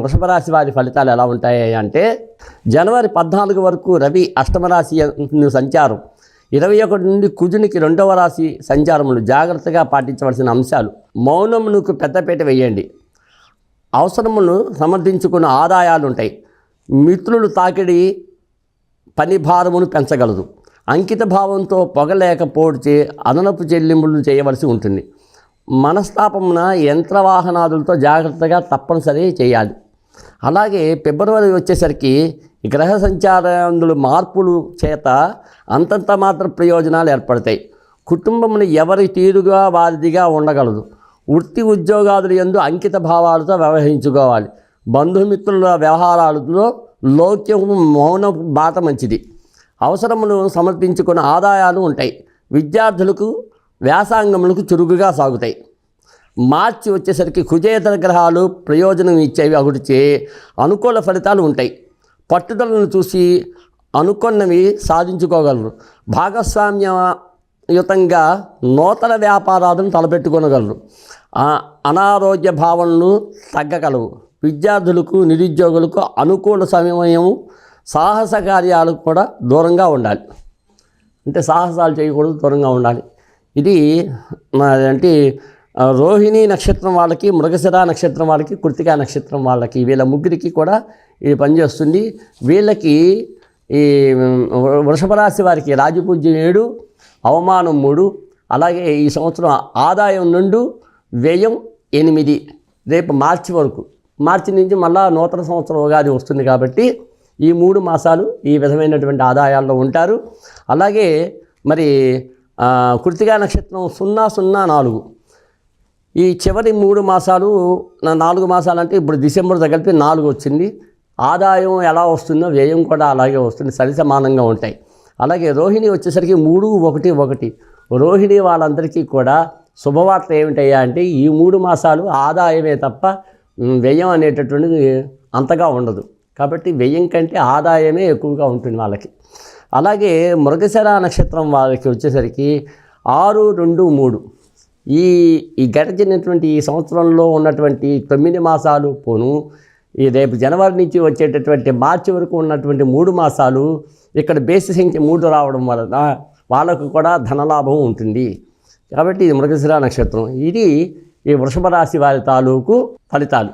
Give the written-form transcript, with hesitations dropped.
వృషభ రాశి వారి ఫలితాలు ఎలా ఉంటాయి అంటే, జనవరి 14 వరకు రవి అష్టమ రాశి సంచారం, 21 నుండి కుజునికి 2వ రాశి సంచారములు జాగ్రత్తగా పాటించవలసిన అంశాలు. మౌనమునకు పెద్దపీట వేయండి. అవసరములను సమర్థించుకున్న ఆదాయాలు ఉంటాయి. మిత్రులు తాకిడి పని భారమును పెంచగలదు. అంకిత భావంతో పొగలేకపోతే అదనపు చెల్లింపులు చేయవలసి ఉంటుంది. మనస్తాపమున యంత్రవాహనాదులతో జాగ్రత్తగా తప్పనిసరి చేయాలి. అలాగే ఫిబ్రవరి వచ్చేసరికి గ్రహ సంచారంలో మార్పులు చేత అంతంత మాత్రం ప్రయోజనాలు ఏర్పడతాయి. కుటుంబమును ఎవరి తీరుగా వారిదిగా ఉండగలదు. వృత్తి ఉద్యోగాదులు యందు అంకిత భావాలతో వ్యవహరించుకోవాలి. బంధుమిత్రుల వ్యవహారాలలో లౌక్యం మౌన బాట మంచిది. అవసరమును సమర్థించుకున్న ఆదాయాలు ఉంటాయి. విద్యార్థులకు వ్యాసంగములకు చురుకుగా సాగుతాయి. మార్చి వచ్చేసరికి కుజేతర గ్రహాలు ప్రయోజనం ఇచ్చేవి అగుడిచే అనుకూల ఫలితాలు ఉంటాయి. పట్టుదలను చూసి అనుకున్నవి సాధించుకోగలరు. భాగస్వామ్యయుతంగా నూతన వ్యాపారాలను తలపెట్టుకోగలరు. అనారోగ్య భావనలు తగ్గగలవు. విద్యార్థులకు నిరుద్యోగులకు అనుకూల సమయం. సాహస కార్యాలకు కూడా దూరంగా ఉండాలి. అంటే సాహసాలు చేయకూడదు, దూరంగా ఉండాలి. ఇది అంటే రోహిణి నక్షత్రం వాళ్ళకి, మృగశిర నక్షత్రం వాళ్ళకి, కృత్తికా నక్షత్రం వాళ్ళకి, వీళ్ళ ముగ్గురికి కూడా ఇది పనిచేస్తుంది. వీళ్ళకి ఈ వృషభ రాశి వారికి రాజపూజ్యం 7, అవమానం 3. అలాగే ఈ సంవత్సరం ఆదాయం 2, వ్యయం 8. రేపు మార్చి వరకు, మార్చి నుంచి మళ్ళా నూతన సంవత్సరం ఉగాది వస్తుంది కాబట్టి ఈ 3 మాసాలు ఈ విధమైనటువంటి ఆదాయాల్లో ఉంటారు. అలాగే మరి కృత్తికా నక్షత్రం 004, ఈ చివరి 3 మాసాలు, 4 మాసాలు అంటే ఇప్పుడు డిసెంబర్తో కలిపి 4 వచ్చింది. ఆదాయం ఎలా వస్తుందో వ్యయం కూడా అలాగే వస్తుంది, సరిసమానంగా ఉంటాయి. అలాగే రోహిణి వచ్చేసరికి 3, 1, 1. రోహిణి వాళ్ళందరికీ కూడా శుభవార్త ఏమిటయ్యా అంటే, ఈ 3 మాసాలు ఆదాయమే తప్ప వ్యయం అనేటటువంటిది అంతగా ఉండదు. కాబట్టి వ్యయం కంటే ఆదాయమే ఎక్కువగా ఉంటుంది వాళ్ళకి. అలాగే మృగశిర నక్షత్రం వాళ్ళకి వచ్చేసరికి 6, 2, 3. ఈ గడిచినటువంటి ఈ సంవత్సరంలో ఉన్నటువంటి 9 మాసాలు పోను, ఈ రేపు జనవరి నుంచి వచ్చేటటువంటి మార్చి వరకు ఉన్నటువంటి 3 మాసాలు ఇక్కడ బేసి సంఖ్య 3 రావడం వలన వాళ్ళకు కూడా ధనలాభం ఉంటుంది. కాబట్టి ఇది మృగశిర నక్షత్రం. ఇది ఈ వృషభ రాశి వారి తాలూకు ఫలితాలు.